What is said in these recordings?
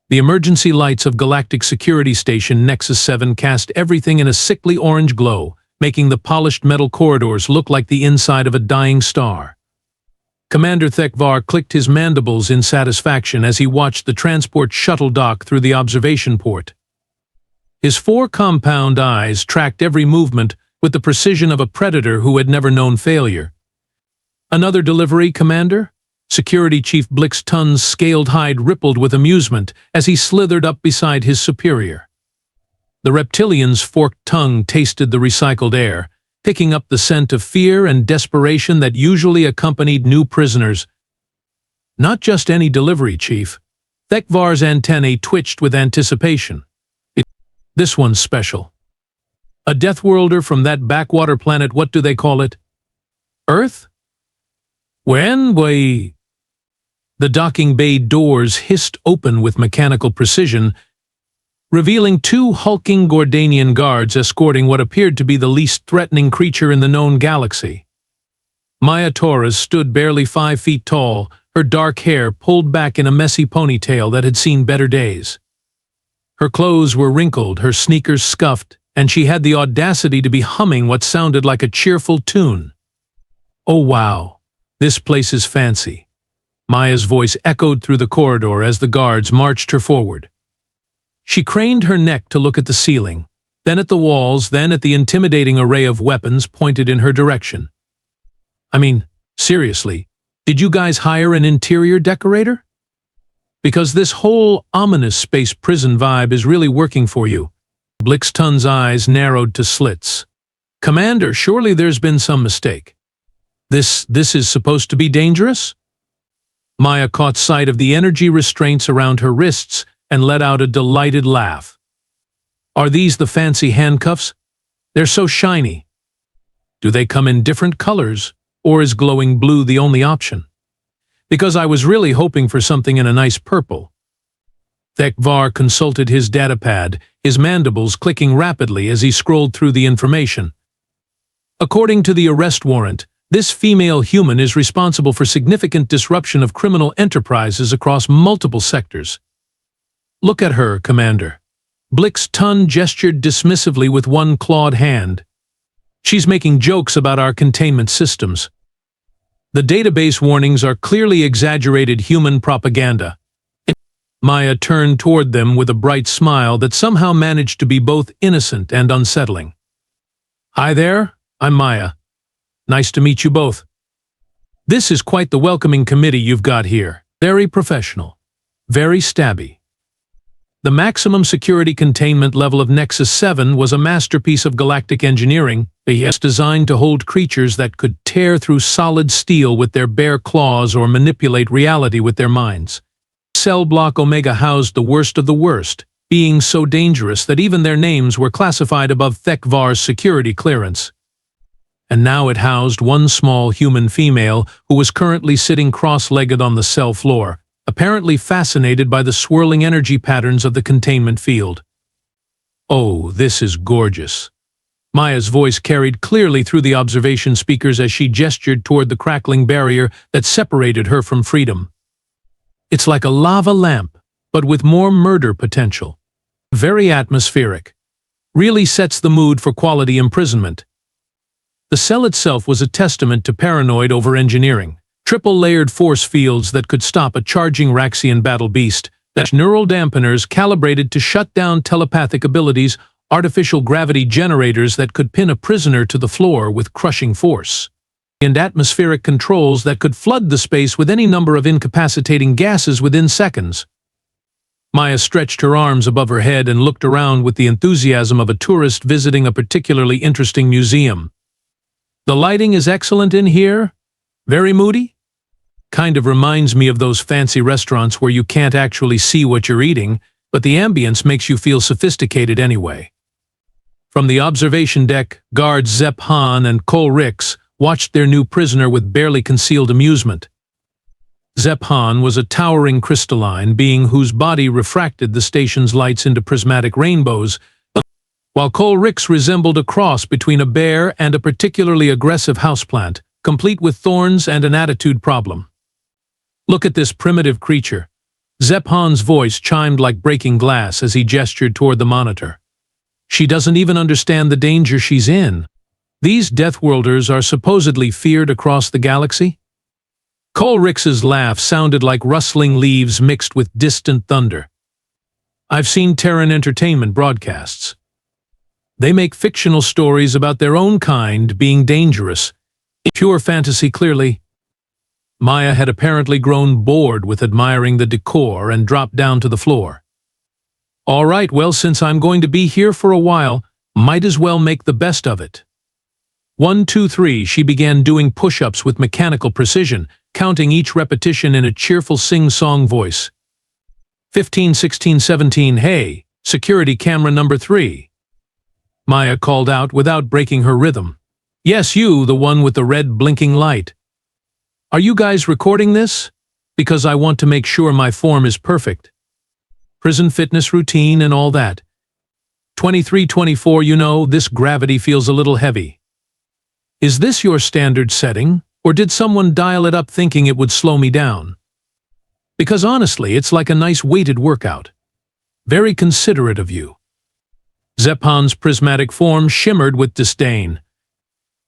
The emergency lights of Galactic Security Station Nexus 7 cast everything in a sickly orange glow, making the polished metal corridors look like the inside of a dying star. Commander Thekvar clicked his mandibles in satisfaction as he watched the transport shuttle dock through the observation port. His 4 compound eyes tracked every movement with the precision of a predator who had never known failure. "Another delivery, Commander?" Security Chief Blix Tun's scaled hide rippled with amusement as he slithered up beside his superior. The reptilian's forked tongue tasted the recycled air, picking up the scent of fear and desperation that usually accompanied new prisoners. "Not just any delivery, Chief." Thekvar's antennae twitched with anticipation. "This one's special. A Deathworlder from that backwater planet, what do they call it? Earth? When we..." The docking bay doors hissed open with mechanical precision, revealing 2 hulking Gordanian guards escorting what appeared to be the least threatening creature in the known galaxy. Maya Torres stood barely 5 feet tall, her dark hair pulled back in a messy ponytail that had seen better days. Her clothes were wrinkled, her sneakers scuffed, and she had the audacity to be humming what sounded like a cheerful tune. "Oh wow, this place is fancy." Maya's voice echoed through the corridor as the guards marched her forward. She craned her neck to look at the ceiling, then at the walls, then at the intimidating array of weapons pointed in her direction. "I mean, seriously, did you guys hire an interior decorator? Because this whole ominous space prison vibe is really working for you." Blix Tun's eyes narrowed to slits. "Commander, surely there's been some mistake. This is supposed to be dangerous?" Maya caught sight of the energy restraints around her wrists and let out a delighted laugh. "Are these the fancy handcuffs? They're so shiny. Do they come in different colors, or is glowing blue the only option? Because I was really hoping for something in a nice purple." Thekvar consulted his datapad, his mandibles clicking rapidly as he scrolled through the information. "According to the arrest warrant, this female human is responsible for significant disruption of criminal enterprises across multiple sectors." "Look at her, Commander." Blix Tun gestured dismissively with one clawed hand. "She's making jokes about our containment systems. The database warnings are clearly exaggerated human propaganda." Maya turned toward them with a bright smile that somehow managed to be both innocent and unsettling. "Hi there, I'm Maya. Nice to meet you both. This is quite the welcoming committee you've got here. Very professional. Very stabby." The maximum security containment level of Nexus 7 was a masterpiece of galactic engineering, designed to hold creatures that could tear through solid steel with their bare claws or manipulate reality with their minds. Cell Block Omega housed the worst of the worst, being so dangerous that even their names were classified above Thekvar's security clearance. And now it housed one small human female who was currently sitting cross-legged on the cell floor, apparently fascinated by the swirling energy patterns of the containment field. "Oh, this is gorgeous." Maya's voice carried clearly through the observation speakers as she gestured toward the crackling barrier that separated her from freedom. "It's like a lava lamp, but with more murder potential. Very atmospheric. Really sets the mood for quality imprisonment." The cell itself was a testament to paranoid over-engineering. Triple-layered force fields that could stop a charging Raxian battle beast, that neural dampeners calibrated to shut down telepathic abilities, artificial gravity generators that could pin a prisoner to the floor with crushing force, and atmospheric controls that could flood the space with any number of incapacitating gases within seconds. Maya stretched her arms above her head and looked around with the enthusiasm of a tourist visiting a particularly interesting museum. "The lighting is excellent in here? Very moody? Kind of reminds me of those fancy restaurants where you can't actually see what you're eating, but the ambience makes you feel sophisticated anyway." From the observation deck, guards Zepp Han and Cole Rix watched their new prisoner with barely concealed amusement. Zepp Han was a towering crystalline being whose body refracted the station's lights into prismatic rainbows, while Cole Rix resembled a cross between a bear and a particularly aggressive houseplant, complete with thorns and an attitude problem. "Look at this primitive creature. Zephan's voice chimed like breaking glass as he gestured toward the monitor. She doesn't even understand the danger she's in. These Deathworlders are supposedly feared across the galaxy? Colrix's laugh sounded like rustling leaves mixed with distant thunder. I've seen Terran entertainment broadcasts. They make fictional stories about their own kind being dangerous. Pure fantasy, clearly. Maya had apparently grown bored with admiring the decor and dropped down to the floor. All right, well, since I'm going to be here for a while, might as well make the best of it. 1, 2, 3, she began doing push-ups with mechanical precision, counting each repetition in a cheerful sing-song voice. 15, 16, 17, hey, security camera number 3. Maya called out without breaking her rhythm. Yes, you, the one with the red blinking light. Are you guys recording this? Because I want to make sure my form is perfect. Prison fitness routine and all that. 23, 24, you know, this gravity feels a little heavy. Is this your standard setting, or did someone dial it up thinking it would slow me down? Because honestly, it's like a nice weighted workout. Very considerate of you. Zephan's prismatic form shimmered with disdain.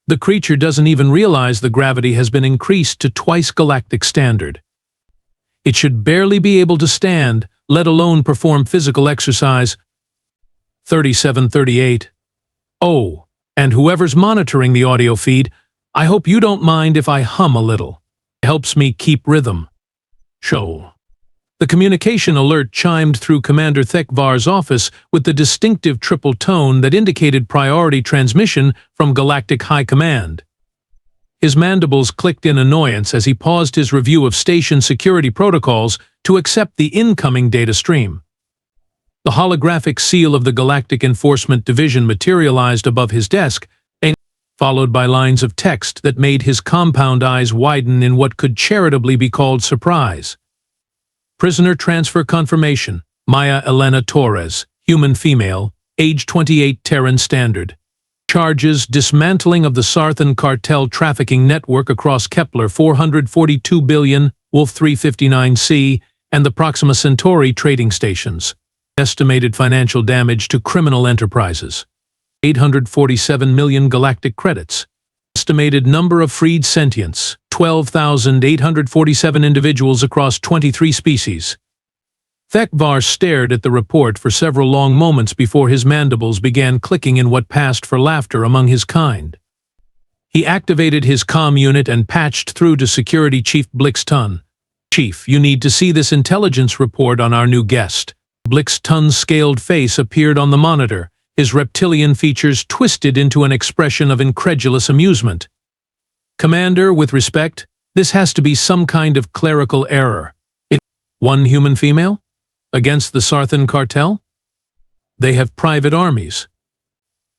The creature doesn't even realize the gravity has been increased to twice galactic standard. It should barely be able to stand, let alone perform physical exercise. 37, 38. Oh, and whoever's monitoring the audio feed, I hope you don't mind if I hum a little. It helps me keep rhythm. Show. The communication alert chimed through Commander Thekvar's office with the distinctive triple tone that indicated priority transmission from Galactic High Command. His mandibles clicked in annoyance as he paused his review of station security protocols to accept the incoming data stream. The holographic seal of the Galactic Enforcement Division materialized above his desk, followed by lines of text that made his compound eyes widen in what could charitably be called surprise. Prisoner transfer confirmation, Maya Torres, human female, age 28, Terran standard. Charges dismantling of the Sarthan cartel trafficking network across Kepler 442 billion, Wolf 359c, and the Proxima Centauri trading stations. Estimated financial damage to criminal enterprises. 847 million galactic credits. Estimated number of freed sentients, 12,847 individuals across 23 species. Thekvar stared at the report for several long moments before his mandibles began clicking in what passed for laughter among his kind. He activated his comm unit and patched through to Security Chief Blix Tun. Chief, you need to see this intelligence report on our new guest. Blix Tun's scaled face appeared on the monitor, his reptilian features twisted into an expression of incredulous amusement. Commander, with respect, this has to be some kind of clerical error. One human female? Against the Sarthan cartel? They have private armies.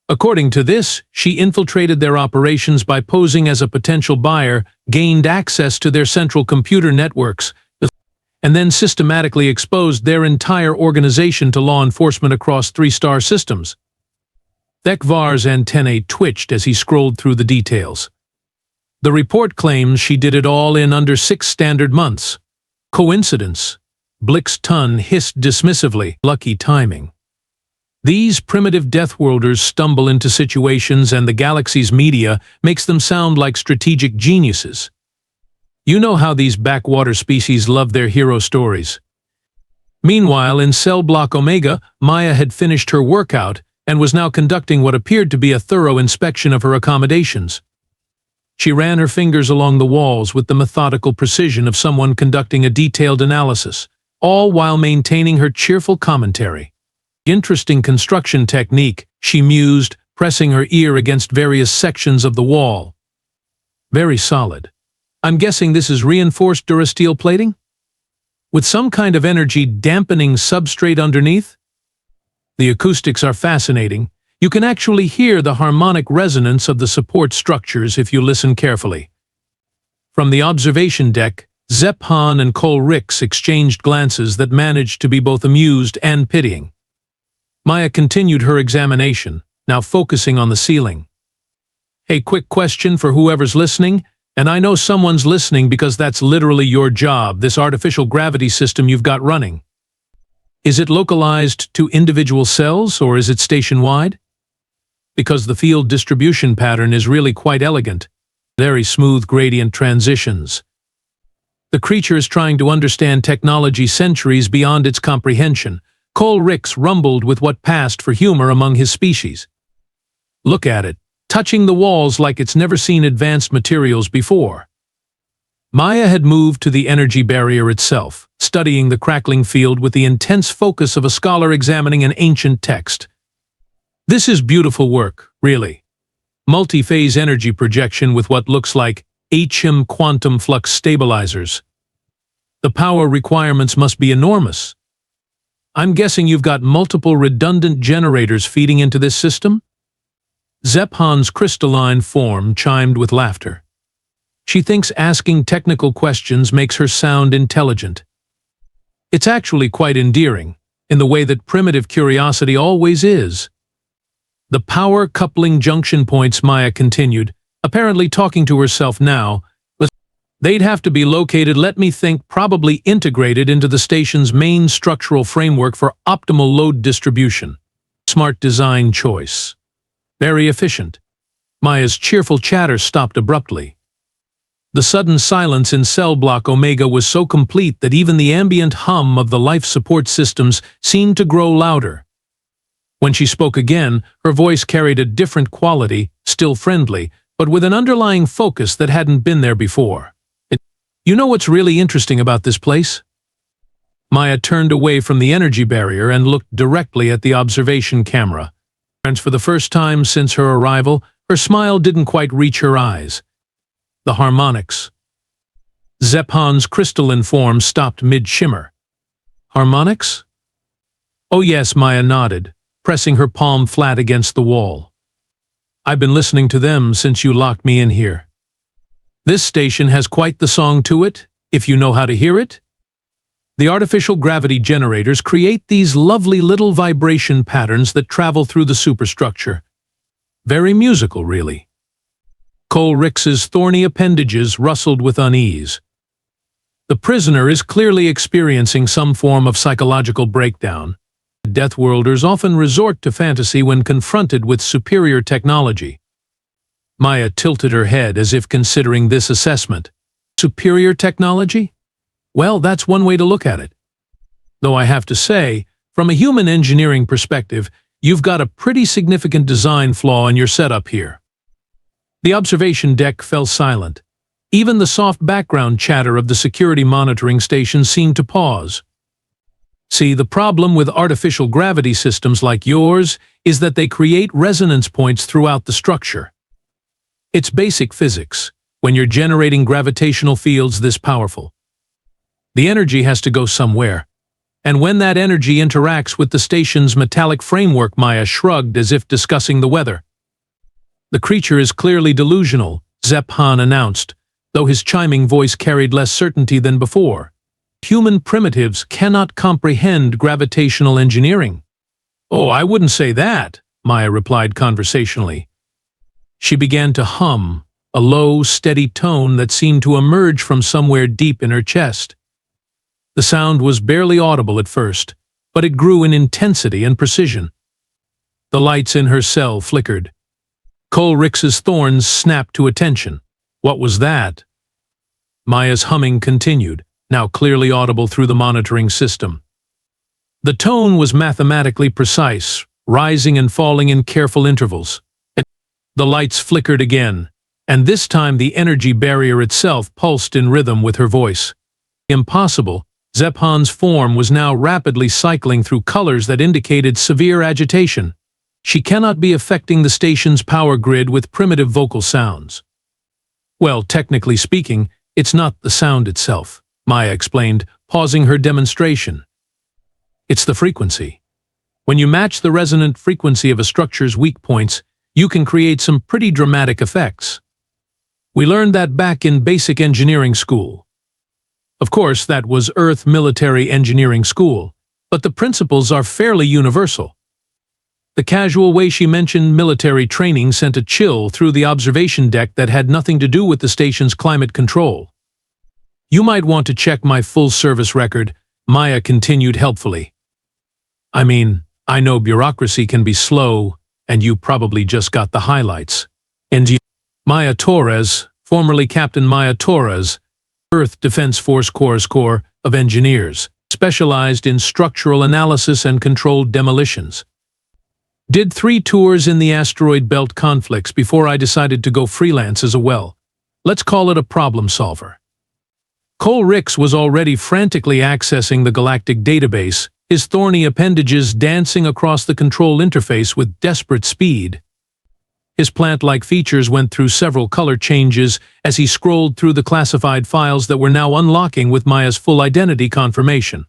According to this, she infiltrated their operations by posing as a potential buyer, gained access to their central computer networks, and then systematically exposed their entire organization to law enforcement across 3-star systems. Thekvar's antennae twitched as he scrolled through the details. The report claims she did it all in under 6 standard months. Coincidence? Blix Tun hissed dismissively. Lucky timing. These primitive Deathworlders stumble into situations and the galaxy's media makes them sound like strategic geniuses. You know how these backwater species love their hero stories. Meanwhile, in Cell Block Omega, Maya had finished her workout and was now conducting what appeared to be a thorough inspection of her accommodations. She ran her fingers along the walls with the methodical precision of someone conducting a detailed analysis, all while maintaining her cheerful commentary. Interesting construction technique, she mused, pressing her ear against various sections of the wall. Very solid. I'm guessing this is reinforced durasteel plating? With some kind of energy-dampening substrate underneath? The acoustics are fascinating. You can actually hear the harmonic resonance of the support structures if you listen carefully. From the observation deck, Zephan and Colrix exchanged glances that managed to be both amused and pitying. Maya continued her examination, now focusing on the ceiling. Hey, quick question for whoever's listening. And I know someone's listening because that's literally your job, this artificial gravity system you've got running. Is it localized to individual cells, or is it station-wide? Because the field distribution pattern is really quite elegant. Very smooth gradient transitions. The creature is trying to understand technology centuries beyond its comprehension. Cole Ricks rumbled with what passed for humor among his species. Look at it, touching the walls like it's never seen advanced materials before. Maya had moved to the energy barrier itself, studying the crackling field with the intense focus of a scholar examining an ancient text. This is beautiful work, really. Multi-phase energy projection with what looks like HFY quantum flux stabilizers. The power requirements must be enormous. I'm guessing you've got multiple redundant generators feeding into this system? Zephan's crystalline form chimed with laughter. She thinks asking technical questions makes her sound intelligent. It's actually quite endearing, in the way that primitive curiosity always is. The power coupling junction points, Maya continued, apparently talking to herself now. They'd have to be located, let me think, probably integrated into the station's main structural framework for optimal load distribution. Smart design choice. Very efficient. Maya's cheerful chatter stopped abruptly. The sudden silence in cell block Omega was so complete that even the ambient hum of the life support systems seemed to grow louder. When she spoke again, her voice carried a different quality, still friendly, but with an underlying focus that hadn't been there before. You know what's really interesting about this place? Maya turned away from the energy barrier and looked directly at the observation camera. And for the first time since her arrival, her smile didn't quite reach her eyes. The harmonics. Zephan's crystalline form stopped mid-shimmer. Harmonics? Oh yes, Maya nodded, pressing her palm flat against the wall. I've been listening to them since you locked me in here. This station has quite the song to it, if you know how to hear it. The artificial gravity generators create these lovely little vibration patterns that travel through the superstructure. Very musical, really. Cole Ricks's thorny appendages rustled with unease. The prisoner is clearly experiencing some form of psychological breakdown. Deathworlders often resort to fantasy when confronted with superior technology. Maya tilted her head as if considering this assessment. Superior technology? Well, that's one way to look at it. Though I have to say, from a human engineering perspective, you've got a pretty significant design flaw in your setup here. The observation deck fell silent. Even the soft background chatter of the security monitoring station seemed to pause. See, the problem with artificial gravity systems like yours is that they create resonance points throughout the structure. It's basic physics, when you're generating gravitational fields this powerful. The energy has to go somewhere, and when that energy interacts with the station's metallic framework, Maya shrugged as if discussing the weather. The creature is clearly delusional, Zephan announced, though his chiming voice carried less certainty than before. Human primitives cannot comprehend gravitational engineering. Oh, I wouldn't say that, Maya replied conversationally. She began to hum, a low, steady tone that seemed to emerge from somewhere deep in her chest. The sound was barely audible at first, but it grew in intensity and precision. The lights in her cell flickered. Cole Ricks's thorns snapped to attention. What was that? Maya's humming continued, now clearly audible through the monitoring system. The tone was mathematically precise, rising and falling in careful intervals. The lights flickered again, and this time the energy barrier itself pulsed in rhythm with her voice. Impossible, Zephan's form was now rapidly cycling through colors that indicated severe agitation. She cannot be affecting the station's power grid with primitive vocal sounds. Well, technically speaking, it's not the sound itself, Maya explained, pausing her demonstration. It's the frequency. When you match the resonant frequency of a structure's weak points, you can create some pretty dramatic effects. We learned that back in basic engineering school. Of course, that was Earth Military Engineering School, but the principles are fairly universal. The casual way she mentioned military training sent a chill through the observation deck that had nothing to do with the station's climate control. "You might want to check my full service record," Maya continued helpfully. "I mean, I know bureaucracy can be slow, and you probably just got the highlights." And Maya Torres, formerly Captain Maya Torres, Earth Defense Force Corps of Engineers, specialized in structural analysis and controlled demolitions. Did 3 tours in the asteroid belt conflicts before I decided to go freelance as well. Let's call it a problem solver. Cole Ricks was already frantically accessing the Galactic database, his thorny appendages dancing across the control interface with desperate speed. His plant-like features went through several color changes as he scrolled through the classified files that were now unlocking with Maya's full identity confirmation.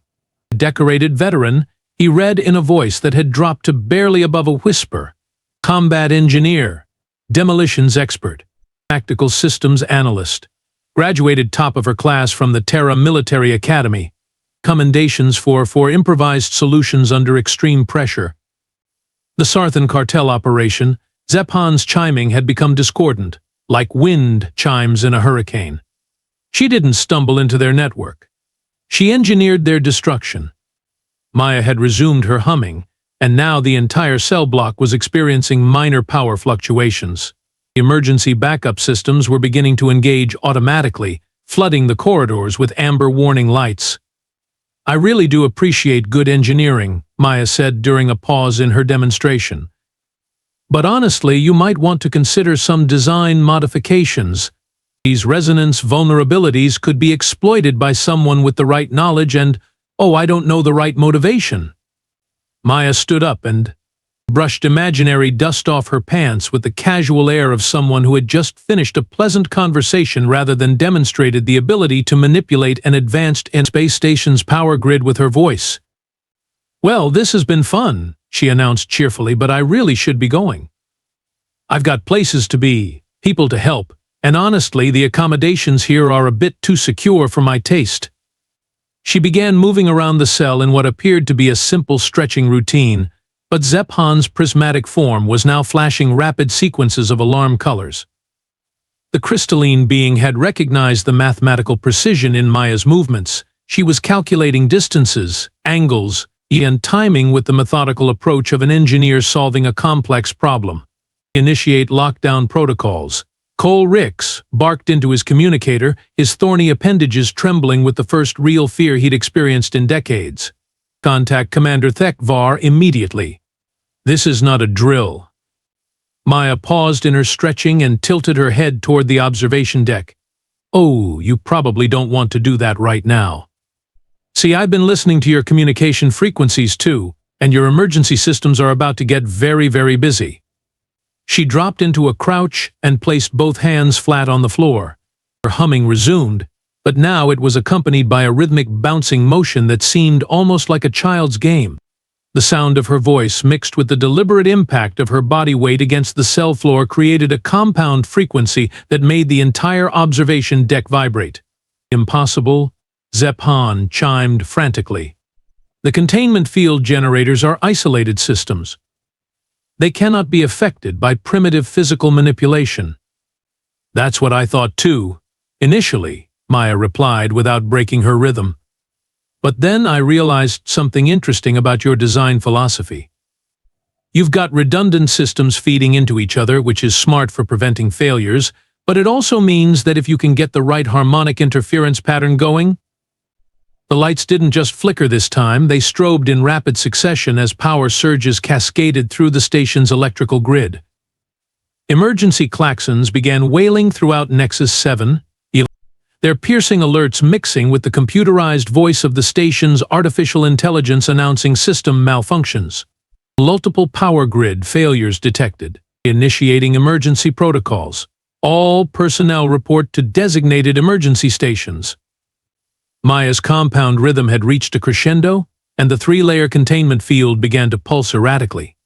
A decorated veteran, he read in a voice that had dropped to barely above a whisper. Combat engineer, demolitions expert, tactical systems analyst, graduated top of her class from the Terra Military Academy, commendations for improvised solutions under extreme pressure. The Sarthan cartel operation, Zephan's chiming had become discordant, like wind chimes in a hurricane. She didn't stumble into their network. She engineered their destruction. Maya had resumed her humming, and now the entire cell block was experiencing minor power fluctuations. Emergency backup systems were beginning to engage automatically, flooding the corridors with amber warning lights. "I really do appreciate good engineering," Maya said during a pause in her demonstration. "But honestly, you might want to consider some design modifications. These resonance vulnerabilities could be exploited by someone with the right knowledge and, I don't know, the right motivation." Maya stood up and brushed imaginary dust off her pants with the casual air of someone who had just finished a pleasant conversation rather than demonstrated the ability to manipulate an advanced space station's power grid with her voice. "Well, this has been fun," she announced cheerfully, "but I really should be going. I've got places to be, people to help, and honestly, the accommodations here are a bit too secure for my taste." She began moving around the cell in what appeared to be a simple stretching routine, but Zephan's prismatic form was now flashing rapid sequences of alarm colors. The crystalline being had recognized the mathematical precision in Maya's movements. She was calculating distances, angles, and timing with the methodical approach of an engineer solving a complex problem. "Initiate lockdown protocols." Cole Ricks barked into his communicator, his thorny appendages trembling with the first real fear he'd experienced in decades. "Contact Commander Thekvar immediately." "This is not a drill." Maya paused in her stretching and tilted her head toward the observation deck. "Oh, you probably don't want to do that right now. See, I've been listening to your communication frequencies too, and your emergency systems are about to get very, very busy." She dropped into a crouch and placed both hands flat on the floor. Her humming resumed, but now it was accompanied by a rhythmic bouncing motion that seemed almost like a child's game. The sound of her voice mixed with the deliberate impact of her body weight against the cell floor created a compound frequency that made the entire observation deck vibrate. "Impossible," Zephan chimed frantically. "The containment field generators are isolated systems. They cannot be affected by primitive physical manipulation." "That's what I thought too, initially," Maya replied without breaking her rhythm. "But then I realized something interesting about your design philosophy. You've got redundant systems feeding into each other, which is smart for preventing failures, but it also means that if you can get the right harmonic interference pattern going." The lights didn't just flicker this time, they strobed in rapid succession as power surges cascaded through the station's electrical grid. Emergency klaxons began wailing throughout Nexus 7, their piercing alerts mixing with the computerized voice of the station's artificial intelligence announcing system malfunctions. Multiple power grid failures detected, initiating emergency protocols. All personnel report to designated emergency stations. Maya's compound rhythm had reached a crescendo, and the 3-layer containment field began to pulse erratically.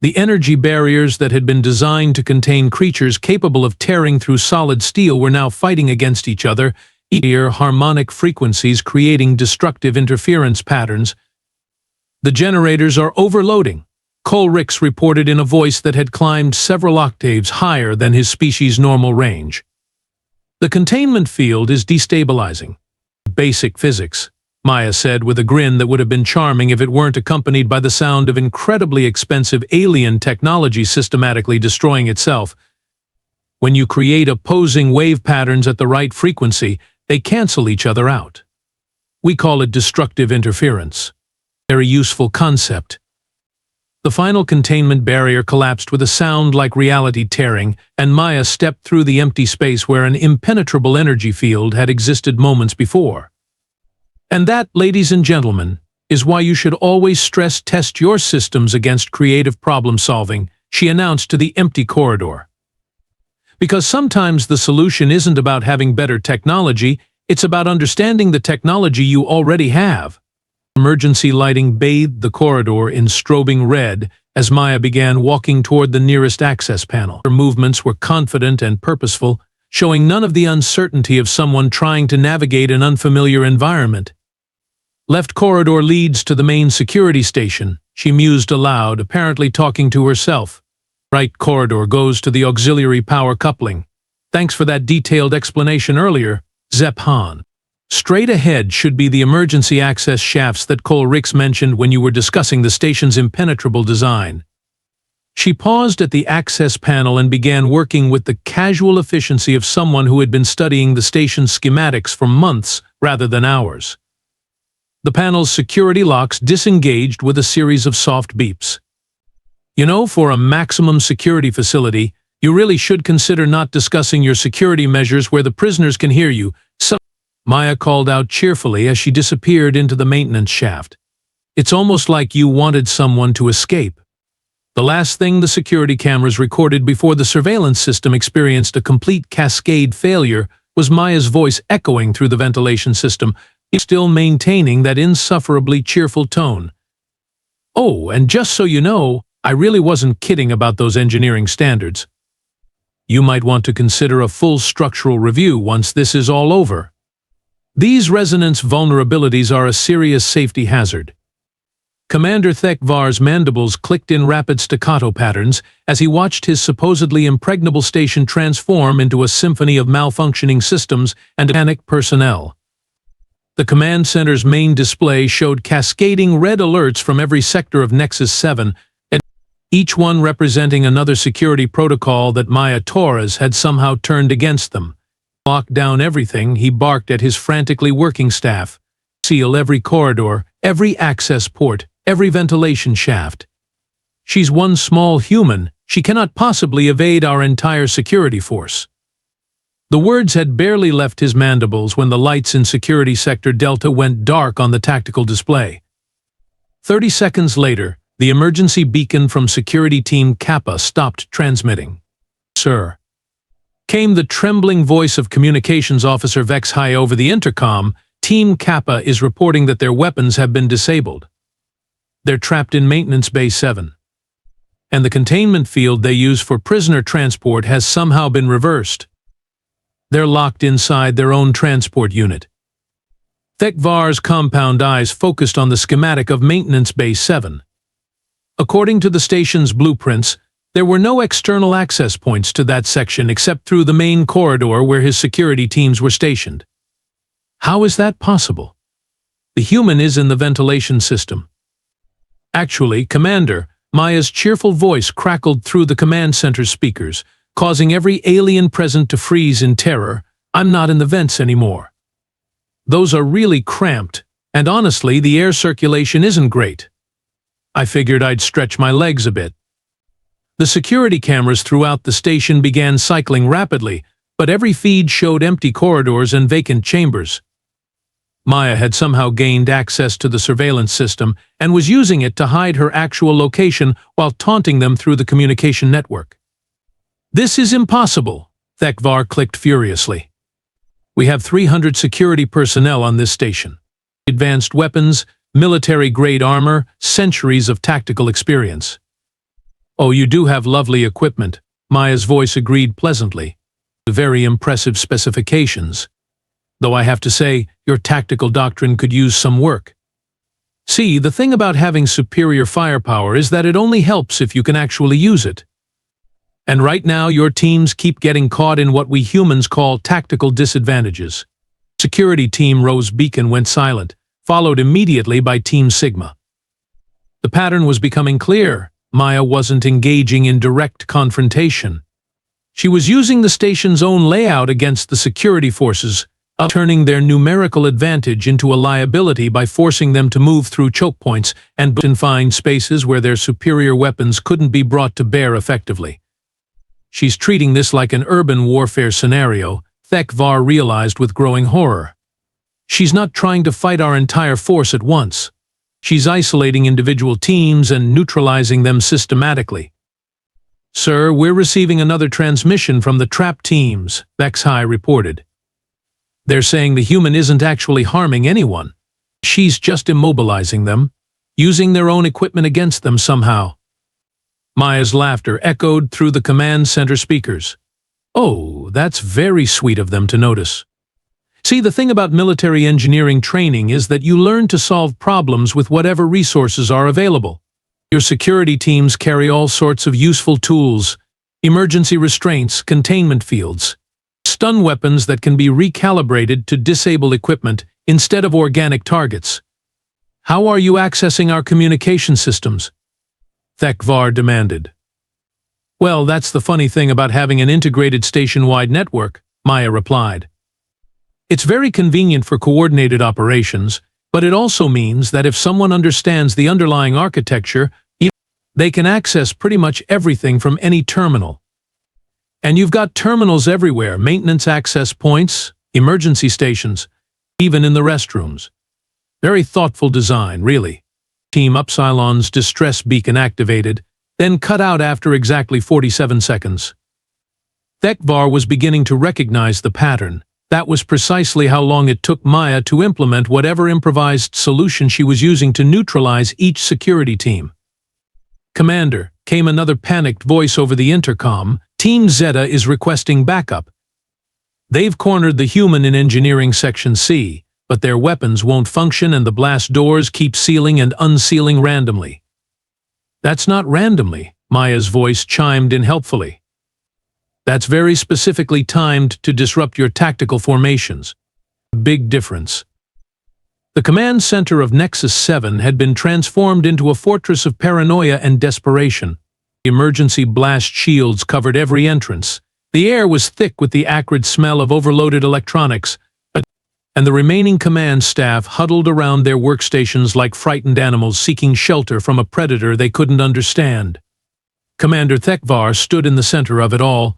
The energy barriers that had been designed to contain creatures capable of tearing through solid steel were now fighting against each other, harmonic frequencies creating destructive interference patterns. "The generators are overloading," Coleridge reported in a voice that had climbed several octaves higher than his species' normal range. The containment field is destabilizing. Basic physics, Maya said with a grin that would have been charming if it weren't accompanied by the sound of incredibly expensive alien technology systematically destroying itself. When you create opposing wave patterns at the right frequency, they cancel each other out. We call it destructive interference. Very useful concept. The final containment barrier collapsed with a sound like reality tearing, and Maya stepped through the empty space where an impenetrable energy field had existed moments before. And that, ladies and gentlemen, is why you should always stress test your systems against creative problem solving, she announced to the empty corridor. Because sometimes the solution isn't about having better technology, it's about understanding the technology you already have. Emergency lighting bathed the corridor in strobing red as Maya began walking toward the nearest access panel. Her movements were confident and purposeful, showing none of the uncertainty of someone trying to navigate an unfamiliar environment. Left corridor leads to the main security station, she mused aloud, apparently talking to herself. Right corridor goes to the auxiliary power coupling. Thanks for that detailed explanation earlier, Zep Han. Straight ahead should be the emergency access shafts that Coleridge mentioned when you were discussing the station's impenetrable design. She paused at the access panel and began working with the casual efficiency of someone who had been studying the station's schematics for months rather than hours. The panel's security locks disengaged with a series of soft beeps. You know, for a maximum security facility, you really should consider not discussing your security measures where the prisoners can hear you, Maya called out cheerfully as she disappeared into the maintenance shaft. It's almost like you wanted someone to escape. The last thing the security cameras recorded before the surveillance system experienced a complete cascade failure was Maya's voice echoing through the ventilation system, still maintaining that insufferably cheerful tone. Oh, and just so you know, I really wasn't kidding about those engineering standards. You might want to consider a full structural review once this is all over. These resonance vulnerabilities are a serious safety hazard. Commander Thekvar's mandibles clicked in rapid staccato patterns as he watched his supposedly impregnable station transform into a symphony of malfunctioning systems and panicked personnel. The command center's main display showed cascading red alerts from every sector of Nexus 7, each one representing another security protocol that Maya Torres had somehow turned against them. Lock down everything, he barked at his frantically working staff. Seal every corridor, every access port, every ventilation shaft. She's one small human. She cannot possibly evade our entire security force. The words had barely left his mandibles when the lights in Security Sector Delta went dark on the tactical display. 30 seconds later, the emergency beacon from Security Team Kappa stopped transmitting. Sir. Came the trembling voice of Communications Officer Vex High over the intercom. Team Kappa is reporting that their weapons have been disabled. They're trapped in Maintenance Bay 7. And the containment field they use for prisoner transport has somehow been reversed. They're locked inside their own transport unit. Thekvar's compound eyes focused on the schematic of Maintenance Bay 7. According to the station's blueprints, there were no external access points to that section except through the main corridor where his security teams were stationed. How is that possible? The human is in the ventilation system. Actually, Commander, Maya's cheerful voice crackled through the command center's speakers, causing every alien present to freeze in terror. I'm not in the vents anymore. Those are really cramped, and honestly, the air circulation isn't great. I figured I'd stretch my legs a bit. The security cameras throughout the station began cycling rapidly, but every feed showed empty corridors and vacant chambers. Maya had somehow gained access to the surveillance system and was using it to hide her actual location while taunting them through the communication network. This is impossible, Thekvar clicked furiously. We have 300 security personnel on this station. Advanced weapons, military-grade armor, centuries of tactical experience. Oh, you do have lovely equipment, Maya's voice agreed pleasantly. Very impressive specifications. Though I have to say, your tactical doctrine could use some work. See, the thing about having superior firepower is that it only helps if you can actually use it. And right now your teams keep getting caught in what we humans call tactical disadvantages. Security Team Rose Beacon went silent, followed immediately by Team Sigma. The pattern was becoming clear. Maya wasn't engaging in direct confrontation. She was using the station's own layout against the security forces, turning their numerical advantage into a liability by forcing them to move through choke points and find spaces where their superior weapons couldn't be brought to bear effectively. She's treating this like an urban warfare scenario, Thekvar realized with growing horror. She's not trying to fight our entire force at once. She's isolating individual teams and neutralizing them systematically. "Sir, we're receiving another transmission from the trap teams," HFY reported. "They're saying the human isn't actually harming anyone. She's just immobilizing them, using their own equipment against them somehow." Maya's laughter echoed through the command center speakers. "Oh, that's very sweet of them to notice. See, the thing about military engineering training is that you learn to solve problems with whatever resources are available. Your security teams carry all sorts of useful tools, emergency restraints, containment fields, stun weapons that can be recalibrated to disable equipment instead of organic targets. How are you accessing our communication systems?" Thekvar demanded. "Well, that's the funny thing about having an integrated station-wide network," Maya replied. "It's very convenient for coordinated operations, but it also means that if someone understands the underlying architecture, they can access pretty much everything from any terminal. And you've got terminals everywhere, maintenance access points, emergency stations, even in the restrooms. Very thoughtful design, really." Team Upsilon's distress beacon activated, then cut out after exactly 47 seconds. Thekvar was beginning to recognize the pattern. That was precisely how long it took Maya to implement whatever improvised solution she was using to neutralize each security team. "Commander," came another panicked voice over the intercom, "Team Zeta is requesting backup. They've cornered the human in Engineering Section C, but their weapons won't function and the blast doors keep sealing and unsealing randomly." "That's not randomly," Maya's voice chimed in helpfully. "That's very specifically timed to disrupt your tactical formations. Big difference." The command center of Nexus 7 had been transformed into a fortress of paranoia and desperation. Emergency blast shields covered every entrance. The air was thick with the acrid smell of overloaded electronics, and the remaining command staff huddled around their workstations like frightened animals seeking shelter from a predator they couldn't understand. Commander Thekvar stood in the center of it all,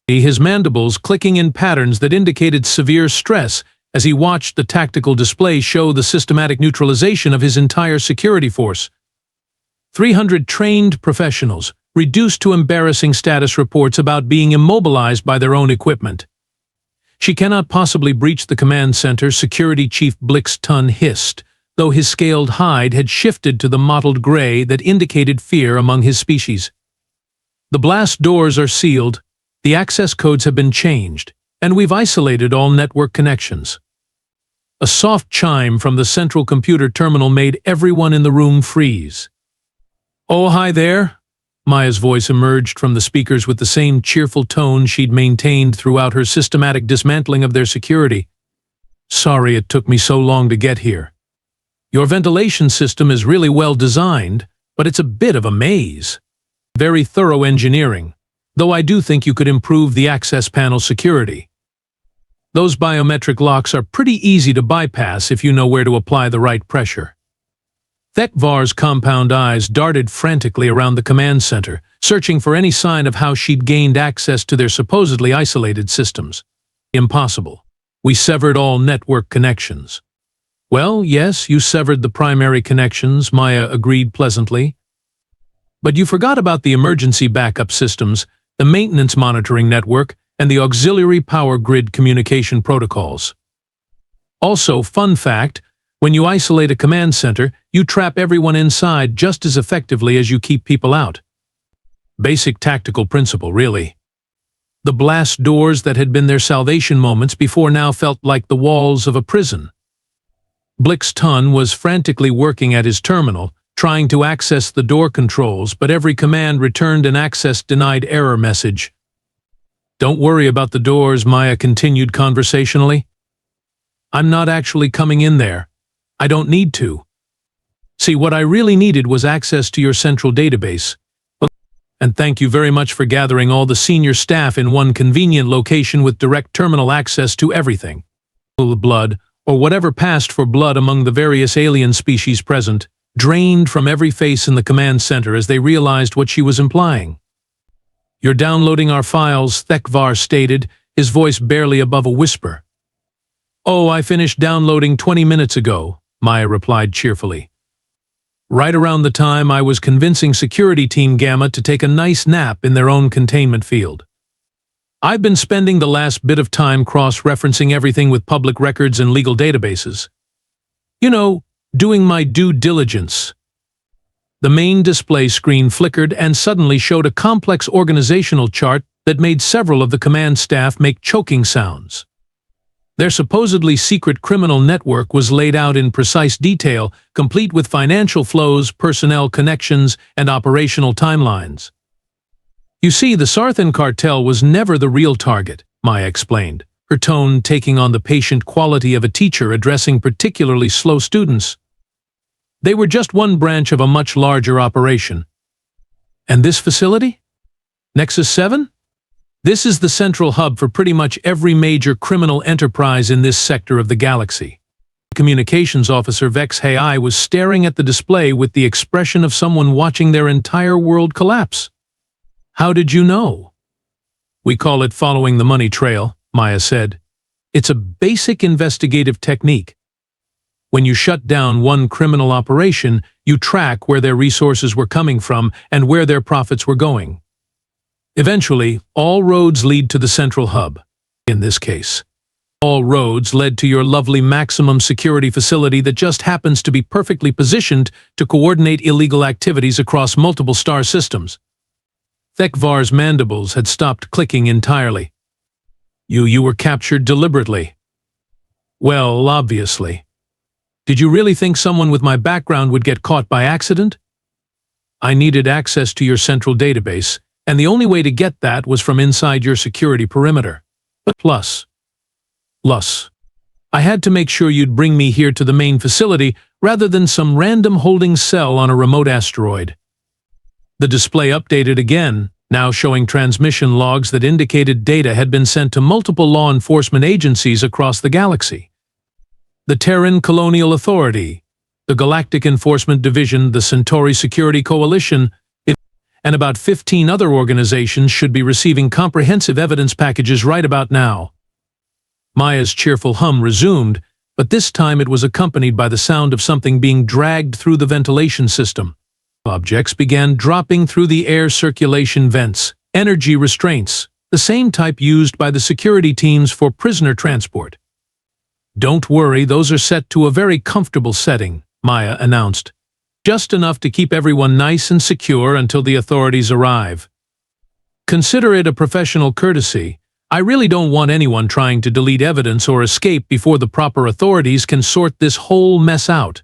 his mandibles clicking in patterns that indicated severe stress as he watched the tactical display show the systematic neutralization of his entire security force. 300 trained professionals, reduced to embarrassing status reports about being immobilized by their own equipment. "She cannot possibly breach the command center," Security Chief Blix-Tun hissed, though his scaled hide had shifted to the mottled gray that indicated fear among his species. "The blast doors are sealed, the access codes have been changed, and we've isolated all network connections." A soft chime from the central computer terminal made everyone in the room freeze. "Oh, hi there." Maya's voice emerged from the speakers with the same cheerful tone she'd maintained throughout her systematic dismantling of their security. "Sorry it took me so long to get here. Your ventilation system is really well designed, but it's a bit of a maze. Very thorough engineering, though I do think you could improve the access panel security. Those biometric locks are pretty easy to bypass if you know where to apply the right pressure." Thekvar's compound eyes darted frantically around the command center, searching for any sign of how she'd gained access to their supposedly isolated systems. "Impossible. We severed all network connections." "Well, yes, you severed the primary connections," Maya agreed pleasantly. "But you forgot about the emergency backup systems, the maintenance monitoring network, and the auxiliary power grid communication protocols. Also, fun fact, when you isolate a command center, you trap everyone inside just as effectively as you keep people out. Basic tactical principle, really." The blast doors that had been their salvation moments before now felt like the walls of a prison. Blixton was frantically working at his terminal, trying to access the door controls, but every command returned an access denied error message. "Don't worry about the doors," Maya continued conversationally. "I'm not actually coming in there. I don't need to. See, what I really needed was access to your central database. And thank you very much for gathering all the senior staff in one convenient location with direct terminal access to everything. Blood, or whatever passed for blood among the various alien species present, drained from every face in the command center as they realized what she was implying. "You're downloading our files," Thekvar stated, his voice barely above a whisper. "Oh, I finished downloading 20 minutes ago," Maya replied cheerfully. "Right around the time I was convincing Security Team Gamma to take a nice nap in their own containment field. I've been spending the last bit of time cross-referencing everything with public records and legal databases. You know, doing my due diligence." The main display screen flickered and suddenly showed a complex organizational chart that made several of the command staff make choking sounds. Their supposedly secret criminal network was laid out in precise detail, complete with financial flows, personnel connections, and operational timelines. "You see, the Sarthan cartel was never the real target," Maya explained, her tone taking on the patient quality of a teacher addressing particularly slow students. "They were just one branch of a much larger operation." "And this facility? Nexus 7? This is the central hub for pretty much every major criminal enterprise in this sector of the galaxy." Communications officer Vex Hai was staring at the display with the expression of someone watching their entire world collapse. "How did you know?" "We call it following the money trail," Maya said. "It's a basic investigative technique. When you shut down one criminal operation, you track where their resources were coming from and where their profits were going. Eventually, all roads lead to the central hub. In this case, all roads led to your lovely maximum security facility that just happens to be perfectly positioned to coordinate illegal activities across multiple star systems." Thekvar's mandibles had stopped clicking entirely. You were captured deliberately." "Well, obviously. Did you really think someone with my background would get caught by accident? I needed access to your central database, and the only way to get that was from inside your security perimeter. But plus, I had to make sure you'd bring me here to the main facility rather than some random holding cell on a remote asteroid." The display updated again, now showing transmission logs that indicated data had been sent to multiple law enforcement agencies across the galaxy. The Terran Colonial Authority, the Galactic Enforcement Division, the Centauri Security Coalition, and about 15 other organizations should be receiving comprehensive evidence packages right about now. Maya's cheerful hum resumed, but this time it was accompanied by the sound of something being dragged through the ventilation system. Objects began dropping through the air circulation vents, energy restraints, the same type used by the security teams for prisoner transport. "Don't worry, those are set to a very comfortable setting," Maya announced. "Just enough to keep everyone nice and secure until the authorities arrive. Consider it a professional courtesy. I really don't want anyone trying to delete evidence or escape before the proper authorities can sort this whole mess out."